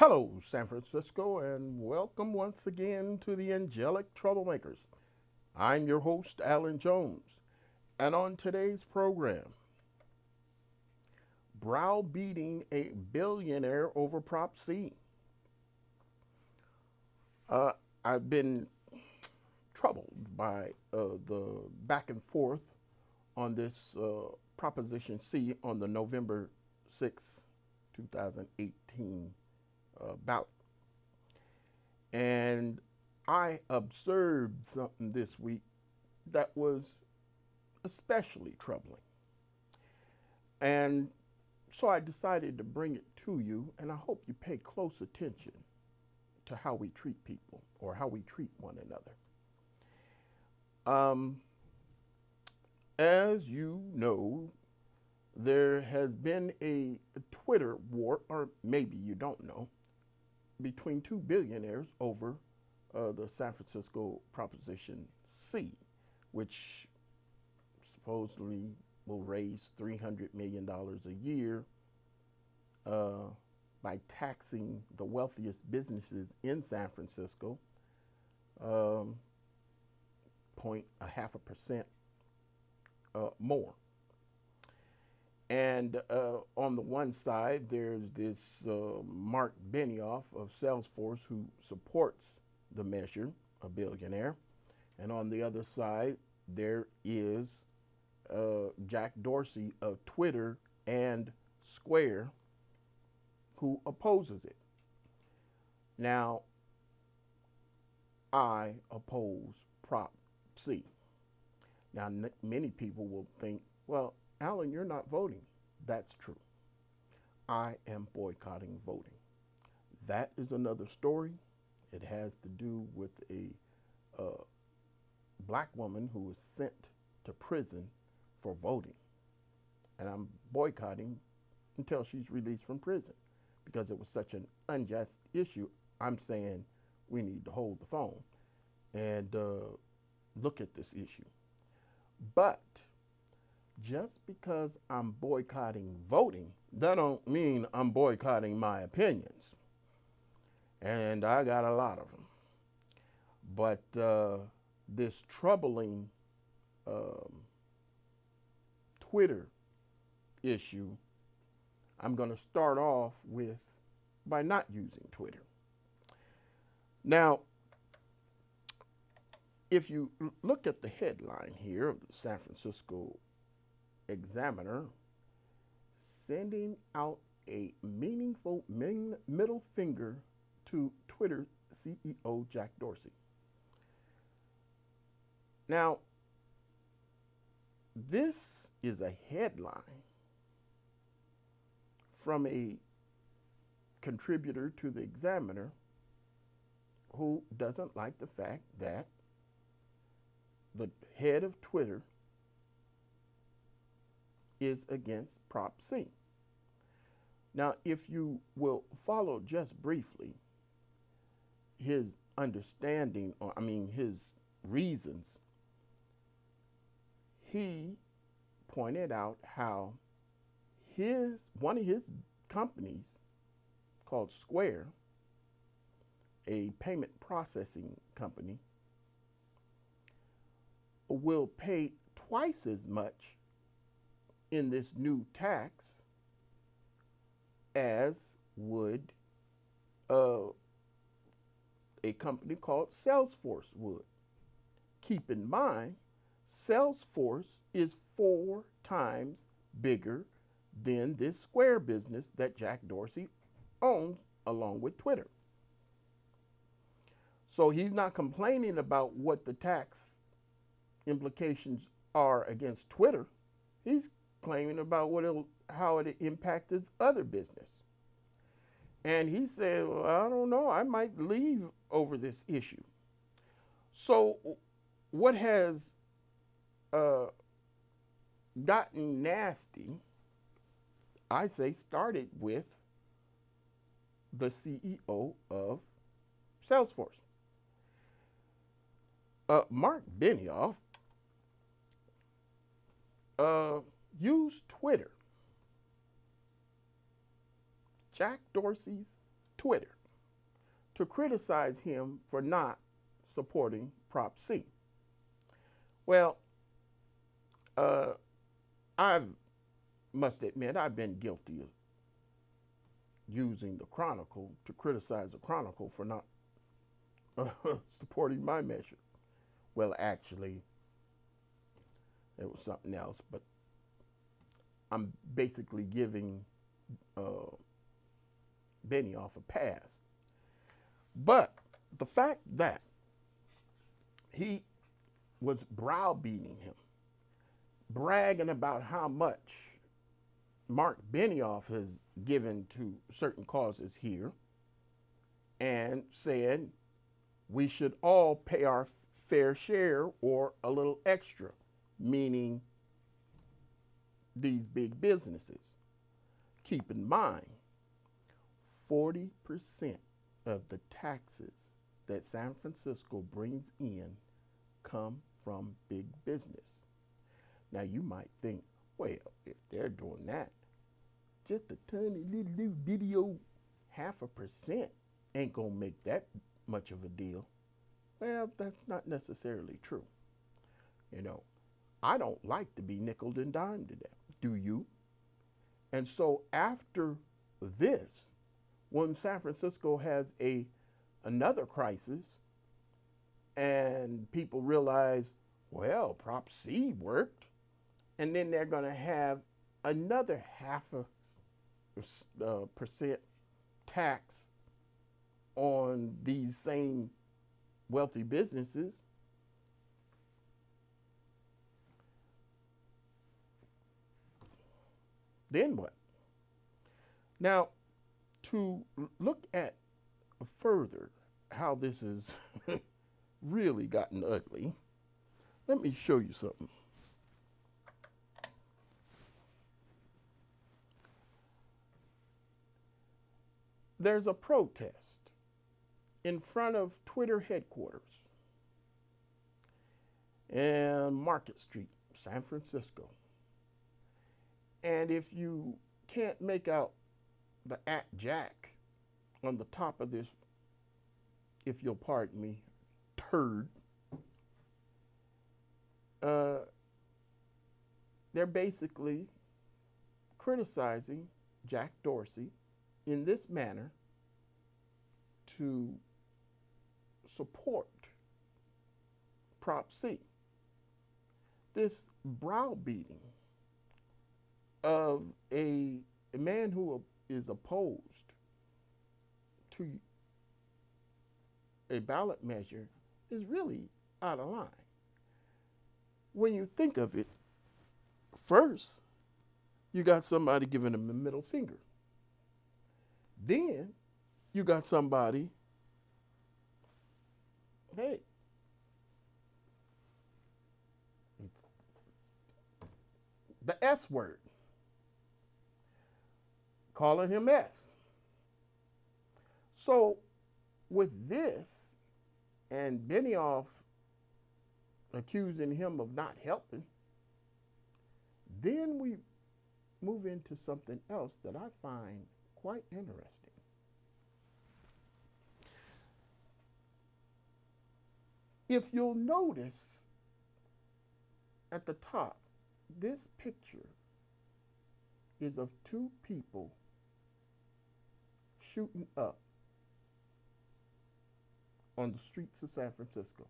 Hello, San Francisco, and welcome once again to the Angelic Troublemakers. I'm your host, Alan Jones, and on today's program, browbeating a billionaire over Prop C. Uh, I've been troubled by the back and forth on this Proposition C on the November 6, 2018 ballot. And I observed something this week that was especially troubling. And so I decided to bring it to you, and I hope you pay close attention to how we treat people or how we treat one another. Um, as you know, there has been a Twitter war, or maybe you don't know, between two billionaires over the San Francisco Proposition C, which supposedly will raise $300 million a year uh, by taxing the wealthiest businesses in San Francisco, um, point a half a percent more. And on the one side, there's this Mark Benioff of Salesforce who supports the measure, a billionaire. And on the other side, there is Jack Dorsey of Twitter and Square who opposes it. Now, I oppose Prop C. Now, many people will think, well, Alan, you're not voting. That's true. I am boycotting voting. That is another story. It has to do with a black woman who was sent to prison for voting. And I'm boycotting until she's released from prison because it was such an unjust issue. I'm saying we need to hold the phone and look at this issue. But just because I'm boycotting voting, that don't mean I'm boycotting my opinions. And I got a lot of them. But this troubling um, Twitter issue, I'm going to start off with by not using Twitter. Now, if you look at the headline here of the San Francisco Examiner, sending out a meaningful middle finger to Twitter CEO Jack Dorsey. Now, this is a headline from a contributor to the Examiner who doesn't like the fact that the head of Twitter is against Prop C. Now, if you will follow just briefly his understanding, or his reasons, he pointed out how one of his companies called Square, a payment processing company, will pay twice as much in this new tax as would a company called Salesforce would. Keep in mind, Salesforce is 4 times bigger than this Square business that Jack Dorsey owns along with Twitter. So he's not complaining about what the tax implications are against Twitter. He's claiming about how it impacts his other business. And he said, well, I don't know, I might leave over this issue. So what has gotten nasty, I say, started with the CEO of Salesforce. Mark Benioff used Twitter, Jack Dorsey's Twitter to criticize him for not supporting Prop C. Well, I must admit I've been guilty of using the Chronicle to criticize the Chronicle for not supporting my measure. Well, actually, it was something else, but I'm basically giving Benioff a pass. But the fact that he was browbeating him, bragging about how much Mark Benioff has given to certain causes here, and said we should all pay our fair share or a little extra, meaning these big businesses. Keep in mind, 40% of the taxes that San Francisco brings in come from big business. Now you might think, well, if they're doing that, just a tiny little video, 0.5% ain't gonna make that much of a deal. Well, that's not necessarily true. You know, I don't like to be nickeled and dimed to death. Do you? And so after this, when San Francisco has another crisis and people realize, well, Prop C worked, and then they're going to have another 0.5% tax on these same wealthy businesses, then what? Now, to look at further how this has really gotten ugly, let me show you something. There's a protest in front of Twitter headquarters in Market Street, San Francisco. And if you can't make out the @Jack on the top of this, if you'll pardon me, turd, they're basically criticizing Jack Dorsey in this manner to support Prop C. This browbeating of a man who is opposed to a ballot measure is really out of line. When you think of it, first, you got somebody giving him a middle finger. Then you got somebody, hey, the S word, calling him S. So with this and Benioff accusing him of not helping, then we move into something else that I find quite interesting. If you'll notice at the top, this picture is of two people shooting up on the streets of San Francisco.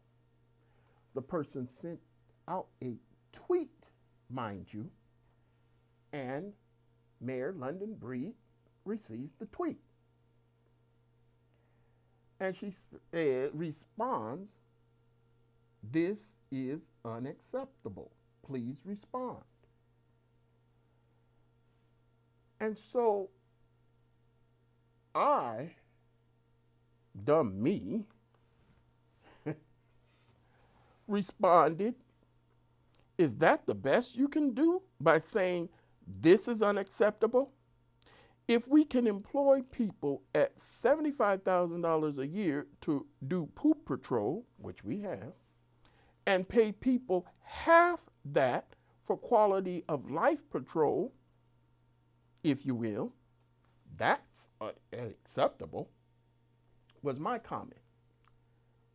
The person sent out a tweet, mind you, and Mayor London Breed receives the tweet. And she responds, "This is unacceptable. Please respond." And so I, dumb me, responded, "Is that the best you can do by saying this is unacceptable? If we can employ people at $75,000 a year to do poop patrol, which we have, and pay people half that for quality of life patrol, if you will, that's unacceptable. was my comment.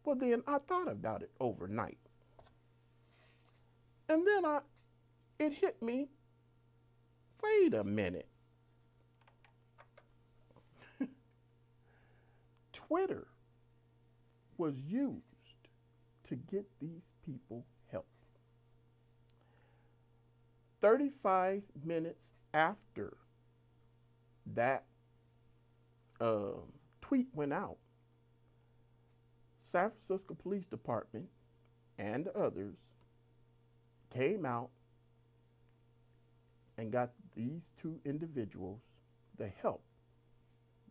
Well, then I thought about it overnight. And then it hit me, wait a minute. Twitter was used to get these people help. 35 minutes after that tweet went out, San Francisco Police Department and others came out and got these two individuals the help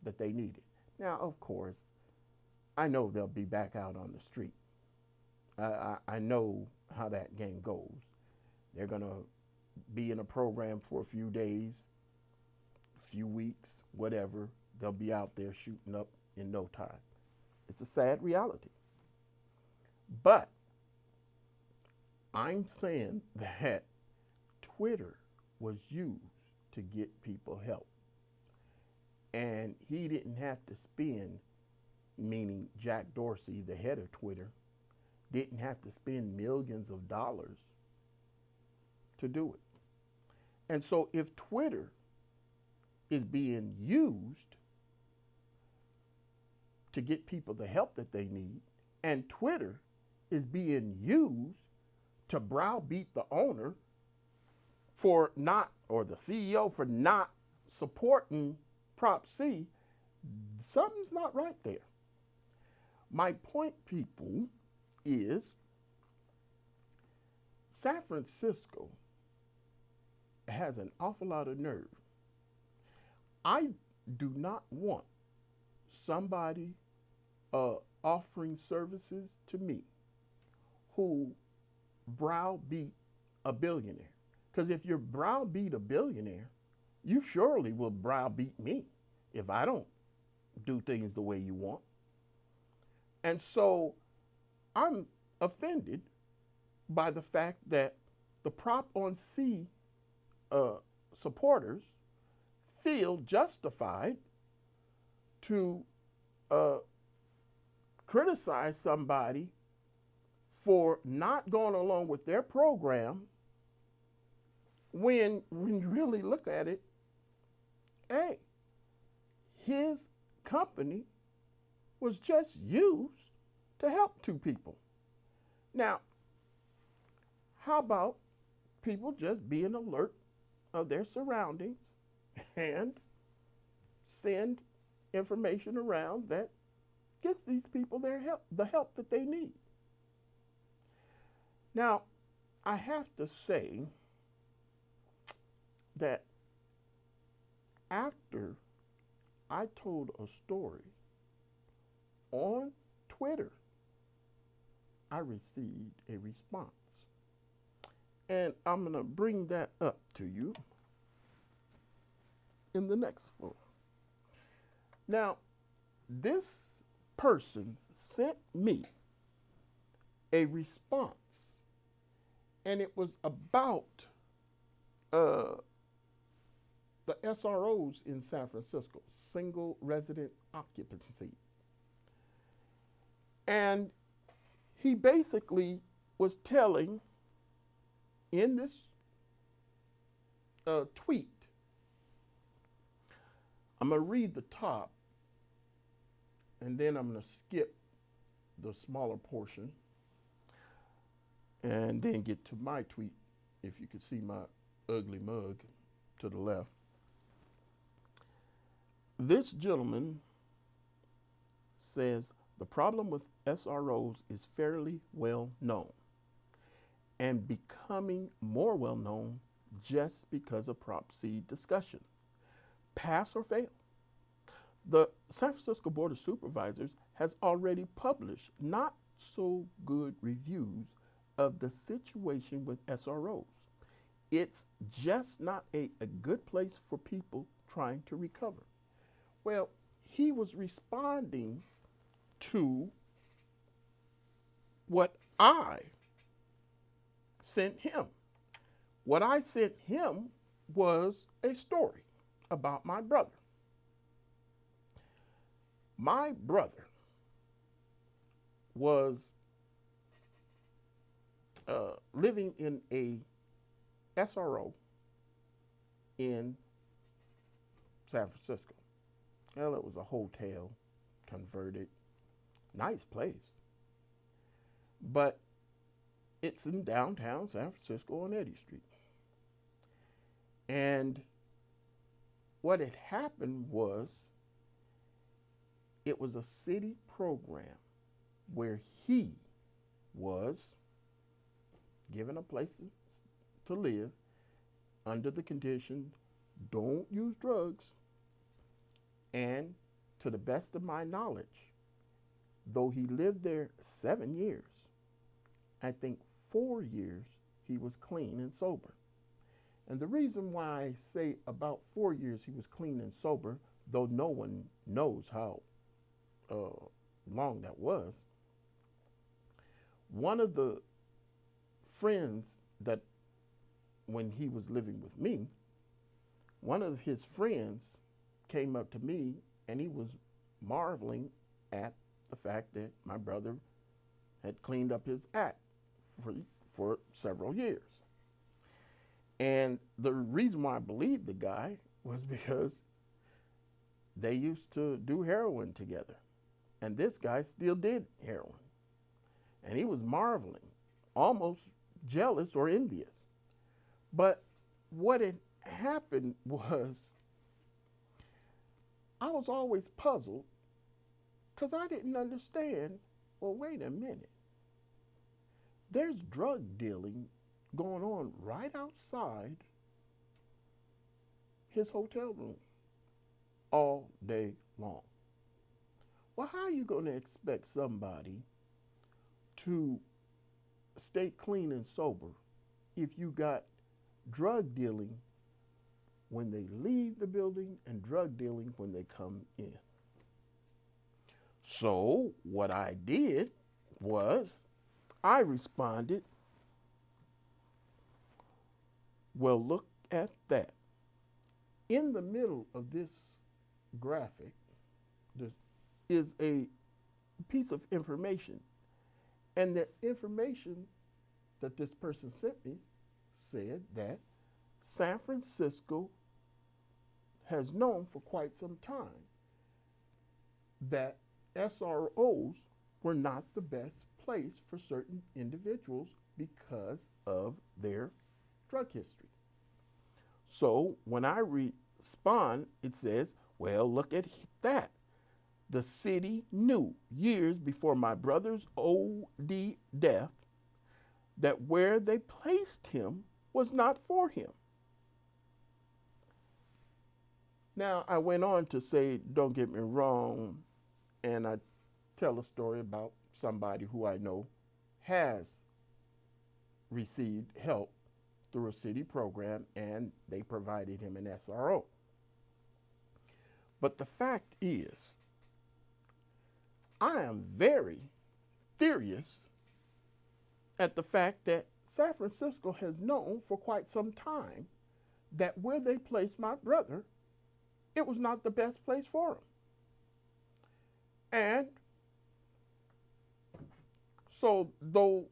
that they needed. Now, of course, I know they'll be back out on the street. I know how that game goes. They're going to be in a program for a few days, few weeks, whatever. They'll be out there shooting up in no time. It's a sad reality. But I'm saying that Twitter was used to get people help. And he didn't have to spend, meaning Jack Dorsey, the head of Twitter, didn't have to spend millions of dollars to do it. And so if Twitter is being used to get people the help that they need, and Twitter is being used to browbeat the owner for not, or the CEO for not supporting Prop C, something's not right there. My point, people, is San Francisco has an awful lot of nerve. I do not want somebody offering services to me who browbeat a billionaire. Because if you browbeat a billionaire, you surely will browbeat me if I don't do things the way you want. And so I'm offended by the fact that the Prop on C supporters feel justified to criticize somebody for not going along with their program when you really look at it, hey, his company was just used to help two people. Now, how about people just being alert of their surroundings and send information around that gets these people their help, the help that they need. Now, I have to say that after I told a story on Twitter, I received a response. And I'm going to bring that up to you in the next one. Now, this person sent me a response, and it was about the SROs in San Francisco, single resident occupancy. And he basically was telling in this tweet, I'm going to read the top, and then I'm going to skip the smaller portion, and then get to my tweet, if you could see my ugly mug to the left. This gentleman says, the problem with SROs is fairly well known and becoming more well known just because of Prop C discussion. Pass or fail. The San Francisco Board of Supervisors has already published not so good reviews of the situation with SROs. It's just not a good place for people trying to recover. Well, he was responding to what I sent him. What I sent him was a story about my brother. My brother was living in a SRO in San Francisco. Well, it was a hotel converted, nice place, but it's in downtown San Francisco on Eddy Street. And what had happened was it was a city program where he was given a place to live under the condition, don't use drugs. And to the best of my knowledge, though he lived there 7 years, I think 4 years he was clean and sober. And the reason why I say about 4 years he was clean and sober, though no one knows how long that was, one of the friends that, when he was living with me, one of his friends came up to me and he was marveling at the fact that my brother had cleaned up his act for several years. And the reason why I believed the guy was because they used to do heroin together. And this guy still did heroin. And he was marveling, almost jealous or envious. But what had happened was I was always puzzled because I didn't understand, well, wait a minute. There's drug dealing going on right outside his hotel room all day long. Well, how are you going to expect somebody to stay clean and sober if you got drug dealing when they leave the building and drug dealing when they come in? So what I did was I responded, well, look at that. In the middle of this graphic, there is a piece of information. And the information that this person sent me said that San Francisco has known for quite some time that SROs were not the best place for certain individuals because of their drug history. So when I respond, it says, well, look at that. The city knew years before my brother's OD death that where they placed him was not for him. Now, I went on to say, don't get me wrong, and I tell a story about somebody who I know has received help through a city program and they provided him an SRO. But the fact is, I am very furious at the fact that San Francisco has known for quite some time that where they placed my brother, it was not the best place for him. And so though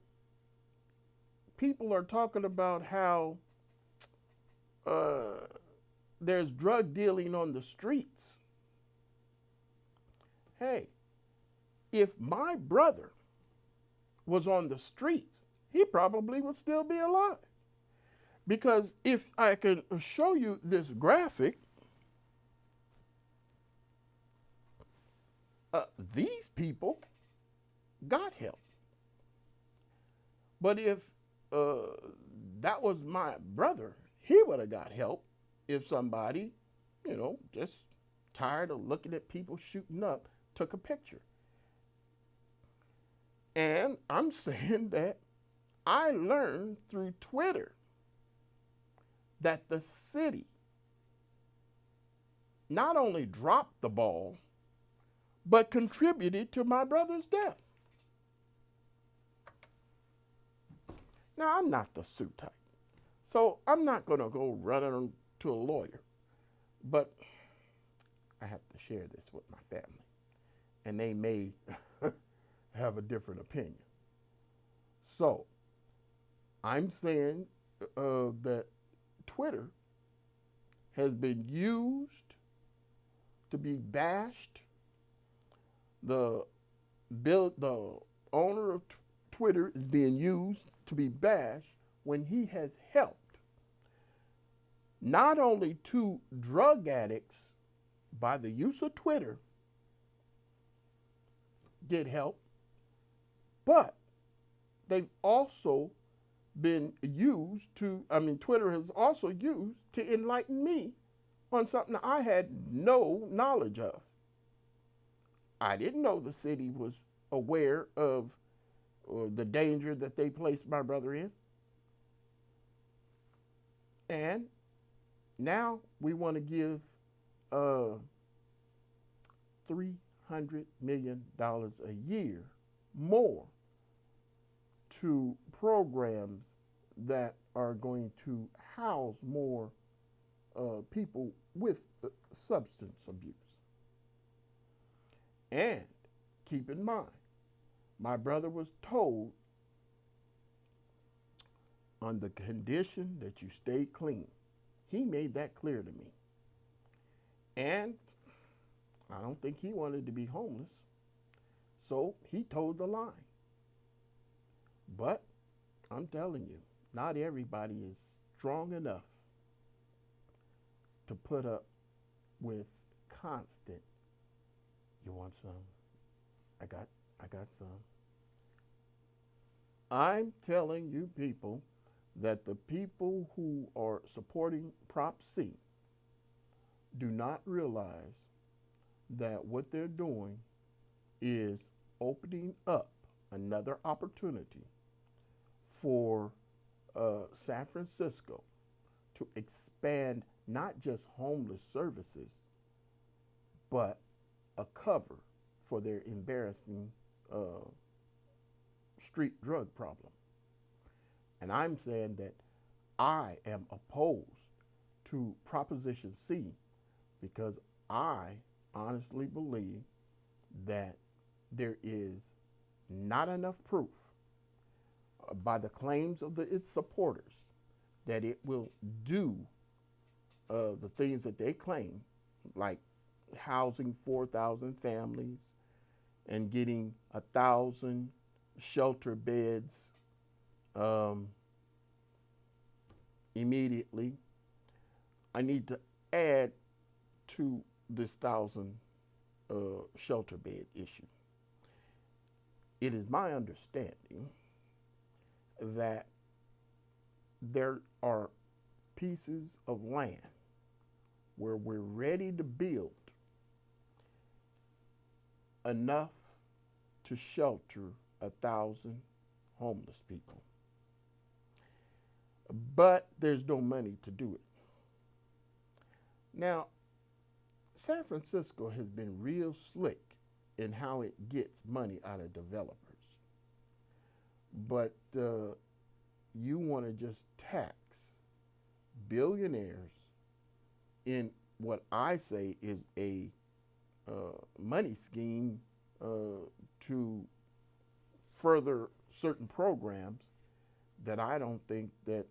people are talking about how there's drug dealing on the streets, hey, if my brother was on the streets, he probably would still be alive. Because if I can show you this graphic, these people got help. But if that was my brother, he would have got help if somebody, just tired of looking at people shooting up, took a picture. And I'm saying that I learned through Twitter that the city not only dropped the ball, but contributed to my brother's death. Now, I'm not the suit type, so I'm not going to go running to a lawyer, but I have to share this with my family, and they may have a different opinion. So I'm saying that Twitter has been used to be bashed. The the owner of Twitter is being used to be bashed when he has helped not only two drug addicts by the use of Twitter get help, but they've also been used to, Twitter has also used to enlighten me on something I had no knowledge of. I didn't know the city was aware of the danger that they placed my brother in. And now we want to give $300 million a year more to programs that are going to house more people with substance abuse. And keep in mind, my brother was told on the condition that you stay clean. He made that clear to me. And I don't think he wanted to be homeless. So he told the lie. But I'm telling you, not everybody is strong enough to put up with constant, you want some? I got some. I'm telling you people that the people who are supporting Prop C do not realize that what they're doing is opening up another opportunity for San Francisco to expand not just homeless services, but a cover for their embarrassing street drug problem. And I'm saying that I am opposed to Proposition C because I honestly believe that there is not enough proof by the claims of its supporters that it will do the things that they claim, like housing 4,000 families and getting 1,000 shelter beds immediately. I need to add to this 1,000 shelter bed issue. It is my understanding that there are pieces of land where we're ready to build enough to shelter 1,000 homeless people. But there's no money to do it. Now, San Francisco has been real slick in how it gets money out of developers. But you want to just tax billionaires in what I say is a money scheme to further certain programs that I don't think that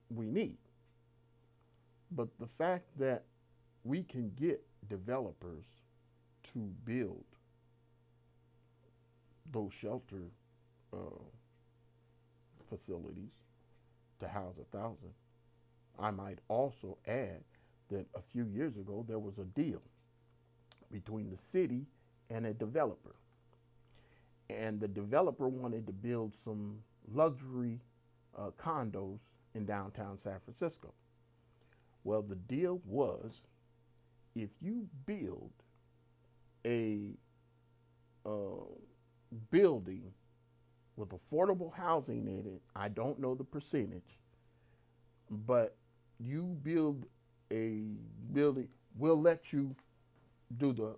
we need. But the fact that we can get developers to build those shelter facilities to house 1,000. I might also add that a few years ago there was a deal between the city and a developer. And the developer wanted to build some luxury condos in downtown San Francisco. Well, the deal was if you build a building with affordable housing in it, I don't know the percentage, but you build a building, we'll let you do the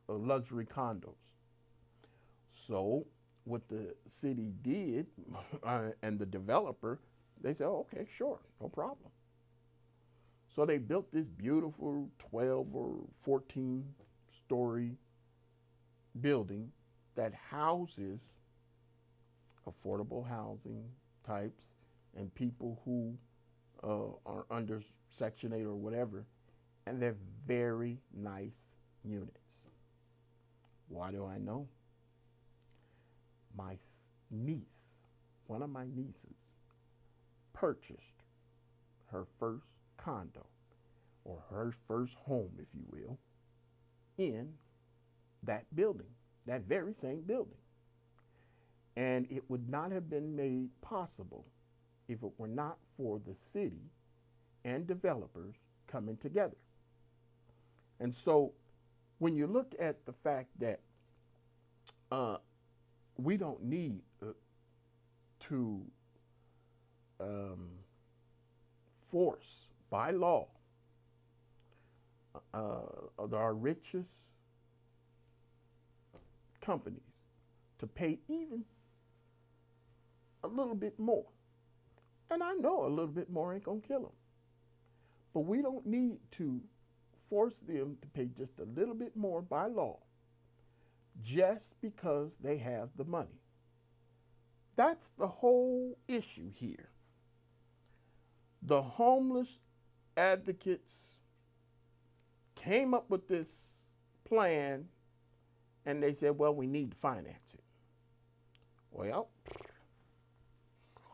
luxury condos. So what the city did and the developer, they said, oh, okay, sure, no problem. So they built this beautiful 12 or 14 story building that houses affordable housing types and people who are under Section 8 or whatever, and they're very nice units. Why do I know? My niece, one of my nieces, purchased her first condo, or her first home, if you will, in that building, that very same building. And it would not have been made possible if it were not for the city and developers coming together. And so when you look at the fact that we don't need to force by law our richest companies to pay even a little bit more. And I know a little bit more ain't gonna kill them. But we don't need to force them to pay just a little bit more by law just because they have the money. That's the whole issue here. The homeless advocates came up with this plan and they said, well, we need to finance it. Well,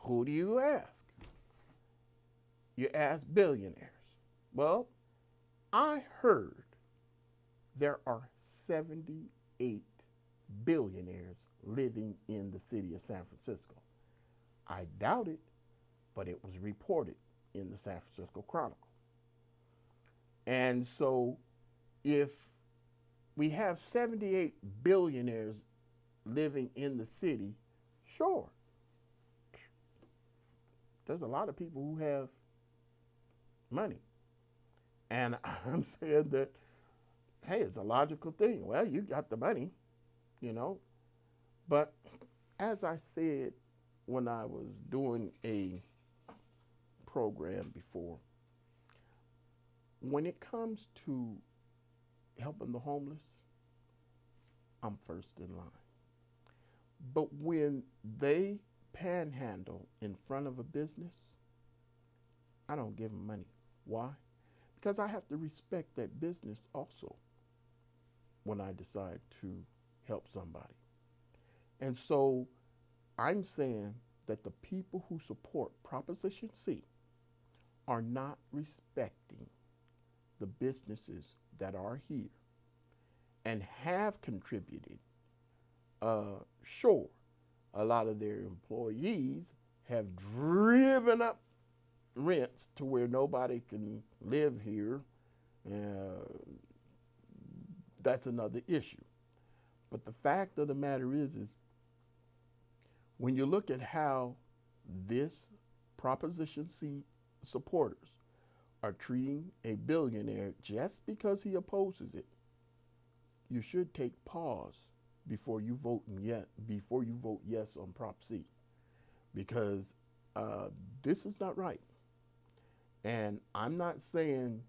who do you ask? You ask billionaires. Well, I heard there are 78 billionaires living in the city of San Francisco. I doubt it, but it was reported in the San Francisco Chronicle. And so if we have 78 billionaires living in the city, sure, there's a lot of people who have money. And I'm saying that, hey, it's a logical thing. Well, you got the money, you know. But as I said when I was doing a program before, when it comes to helping the homeless, I'm first in line. But when they panhandle in front of a business, I don't give them money. Why? Because I have to respect that business also when I decide to help somebody. And so I'm saying that the people who support Proposition C are not respecting the businesses that are here and have contributed. Sure, a lot of their employees have driven up rents to where nobody can live here. That's another issue. But the fact of the matter is when you look at how this Proposition C supporters are treating a billionaire just because he opposes it, you should take pause before you vote yes on Prop C, because this is not right. And I'm not saying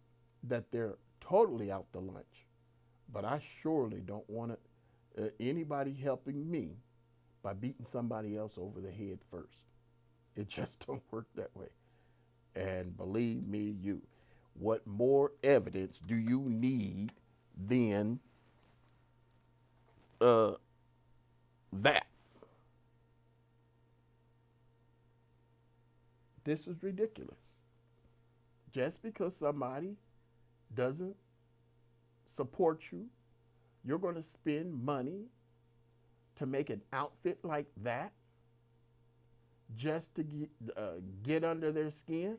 that they're totally out to lunch, but I surely don't want anybody helping me by beating somebody else over the head first. It just don't work that way. And believe me, what more evidence do you need than that? This is ridiculous. Just because somebody doesn't support you, you're going to spend money to make an outfit like that just to get under their skin?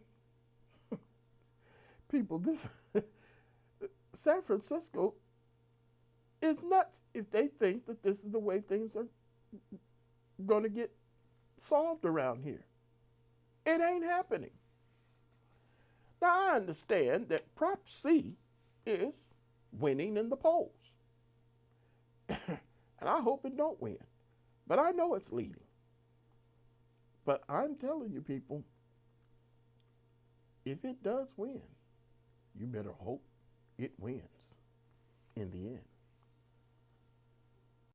People, this San Francisco is nuts if they think that this is the way things are going to get solved around here. It ain't happening. Now, I understand that Prop C is winning in the polls. And I hope it don't win. But I know it's leading. But I'm telling you people, if it does win, you better hope it wins in the end.